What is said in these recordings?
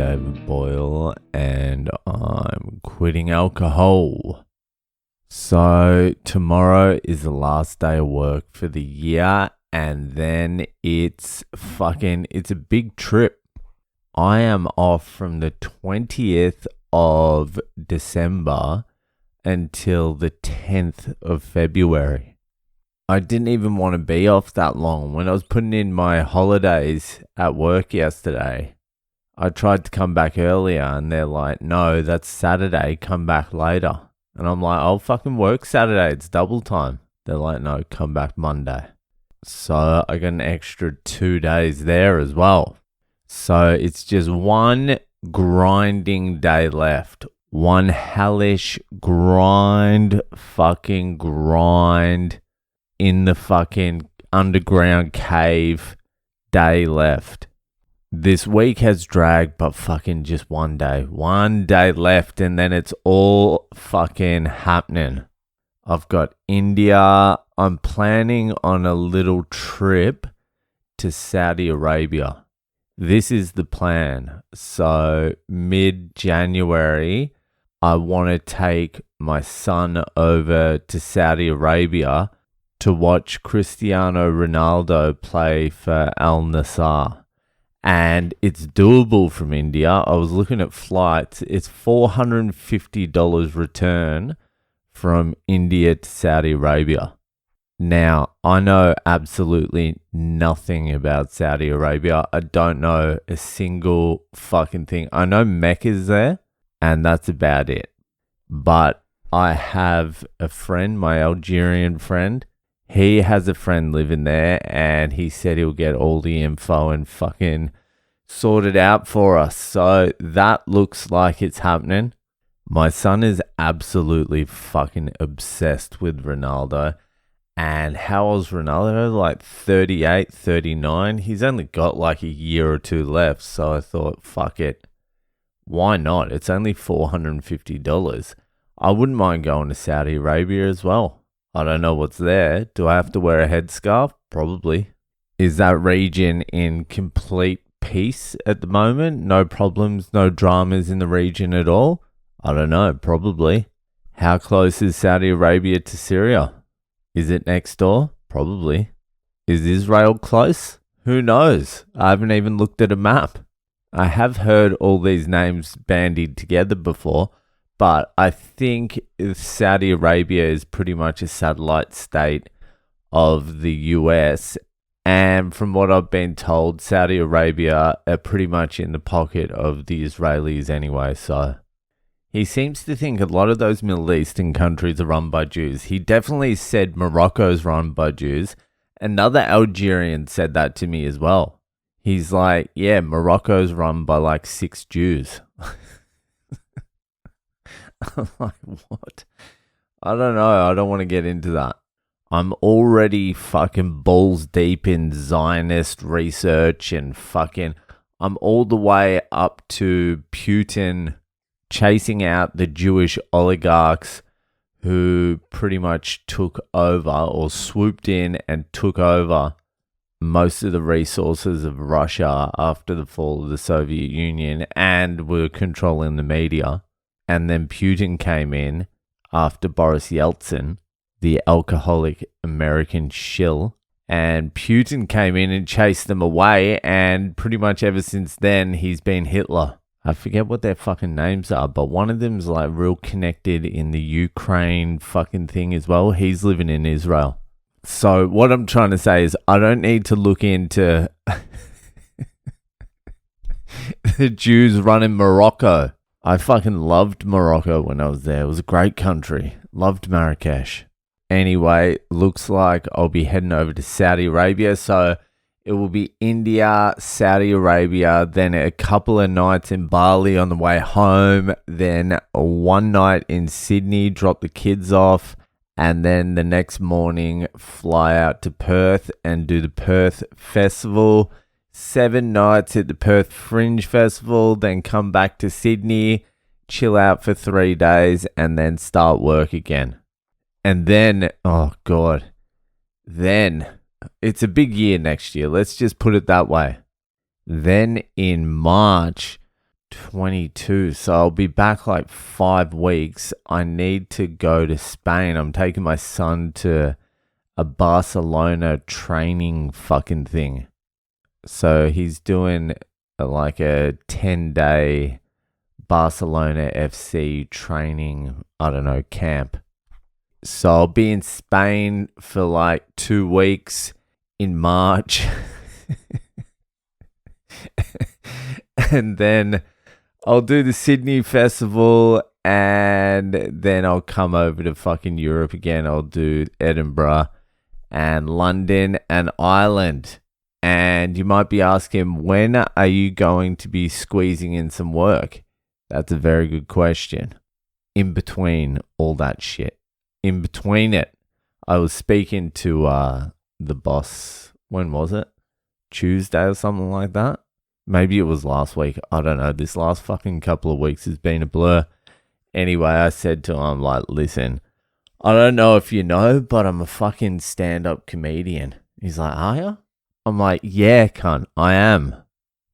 David Boyle and I'm quitting alcohol. So tomorrow is the last day of work for the year and then it's a big trip. I am off from the 20th of December until the 10th of February. I didn't even want to be off that long. When I was putting in my holidays at work yesterday, I tried to come back earlier and they're like, no, that's Saturday, come back later. And I'm like, I'll fucking work Saturday, it's double time. They're like, no, come back Monday. So I got an extra 2 days there as well. So it's just one grinding day left. One hellish grind in the fucking underground cave day left. This week has dragged, but fucking just one day. One day left and then it's all fucking happening. I've got India. I'm planning on a little trip to Saudi Arabia. This is the plan. So mid-January, I want to take my son over to Saudi Arabia to watch Cristiano Ronaldo play for Al Nassr. And it's doable from India. I was looking at flights. It's $450 return from India to Saudi Arabia. Now, I know absolutely nothing about Saudi Arabia. I don't know a single fucking thing. I know Mecca's there, and that's about it. But I have a friend, my Algerian friend. He has a friend living there, and he said he'll get all the info and fucking sort it out for us. So that looks like it's happening. My son is absolutely fucking obsessed with Ronaldo. And how old's Ronaldo? Like 38, 39. He's only got like a year or two left. So I thought, fuck it. Why not? It's only $450. I wouldn't mind going to Saudi Arabia as well. I don't know what's there. Do I have to wear a headscarf? Probably. Is that region in complete peace at the moment? No problems, no dramas in the region at all? I don't know. Probably. How close is Saudi Arabia to Syria? Is it next door? Probably. Is Israel close? Who knows? I haven't even looked at a map. I have heard all these names bandied together before, but I think Saudi Arabia is pretty much a satellite state of the US. And from what I've been told, Saudi Arabia are pretty much in the pocket of the Israelis anyway. So he seems to think a lot of those Middle Eastern countries are run by Jews. He definitely said Morocco's run by Jews. Another Algerian said that to me as well. He's like, yeah, Morocco's run by like 6 Jews. I'm like, what? I don't know. I don't want to get into that. I'm already fucking balls deep in Zionist research and I'm all the way up to Putin chasing out the Jewish oligarchs who pretty much took over or swooped in and took over most of the resources of Russia after the fall of the Soviet Union and were controlling the media. And then Putin came in after Boris Yeltsin, the alcoholic American shill. And Putin came in and chased them away. And pretty much ever since then, he's been Hitler. I forget what their fucking names are, but one of them's like real connected in the Ukraine fucking thing as well. He's living in Israel. So what I'm trying to say is I don't need to look into the Jews running Morocco. I fucking loved Morocco when I was there. It was a great country. Loved Marrakesh. Anyway, looks like I'll be heading over to Saudi Arabia. So it will be India, Saudi Arabia, then a couple of nights in Bali on the way home, then one night in Sydney, drop the kids off, and then the next morning fly out to Perth and do the Perth Festival. 7 nights at the Perth Fringe Festival, then come back to Sydney, chill out for 3 days, and then start work again. And then, oh God, then it's a big year next year. Let's just put it that way. Then in March 22. So I'll be back like 5 weeks. I need to go to Spain. I'm taking my son to a Barcelona training fucking thing. So he's doing like a 10-day Barcelona FC training, I don't know, camp. So I'll be in Spain for like 2 weeks in March. And then I'll do the Sydney Festival, and then I'll come over to fucking Europe again. I'll do Edinburgh and London and Ireland. And you might be asking, when are you going to be squeezing in some work? That's a very good question. In between all that shit. In between it, I was speaking to the boss, when was it? Tuesday or something like that? Maybe it was last week. I don't know. This last fucking couple of weeks has been a blur. Anyway, I said to him, like, listen, I don't know if you know, but I'm a fucking stand-up comedian. He's like, are you? I'm like, yeah, cunt, I am.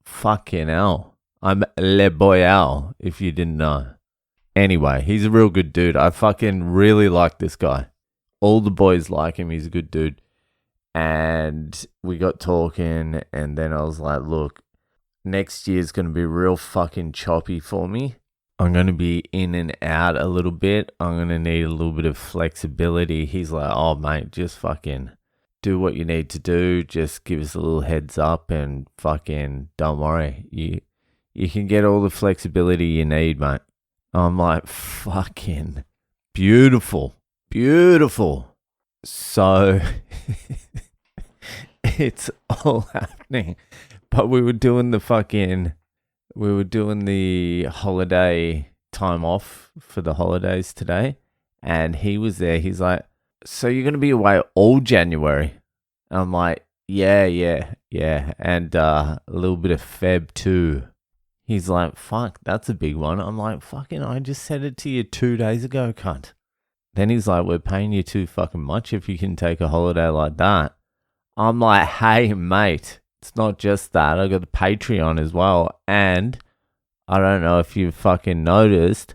Fucking hell. I'm Le Boyle, if you didn't know. Anyway, he's a real good dude. I fucking really like this guy. All the boys like him. He's a good dude. And we got talking, and then I was like, look, next year's going to be real fucking choppy for me. I'm going to be in and out a little bit. I'm going to need a little bit of flexibility. He's like, oh, mate, just fucking do what you need to do. Just give us a little heads up and fucking don't worry. You can get all the flexibility you need, mate. I'm like, fucking beautiful. Beautiful. So it's all happening. But we were doing the holiday time off for the holidays today. And he was there. He's like, so you're going to be away all January? And I'm like, yeah. And a little bit of Feb too. He's like, fuck, that's a big one. I'm like, fucking, I just said it to you 2 days ago, cunt. Then he's like, we're paying you too fucking much if you can take a holiday like that. I'm like, hey, mate, it's not just that. I got the Patreon as well. And I don't know if you've fucking noticed,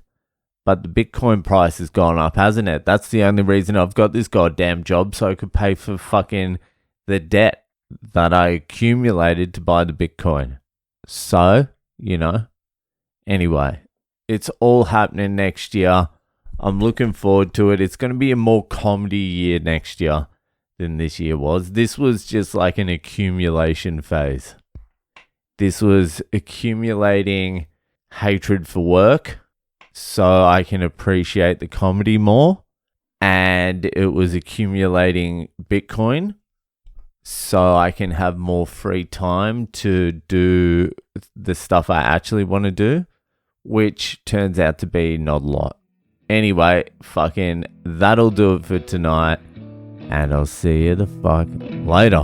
but the Bitcoin price has gone up, hasn't it? That's the only reason I've got this goddamn job, so I could pay for fucking the debt that I accumulated to buy the Bitcoin. So, you know, anyway, it's all happening next year. I'm looking forward to it. It's going to be a more comedy year next year than this year was. This was just like an accumulation phase. This was accumulating hatred for work so I can appreciate the comedy more. And it was accumulating Bitcoin so I can have more free time to do the stuff I actually want to do, which turns out to be not a lot. Anyway, fucking that'll do it for tonight. And I'll see you the fuck later.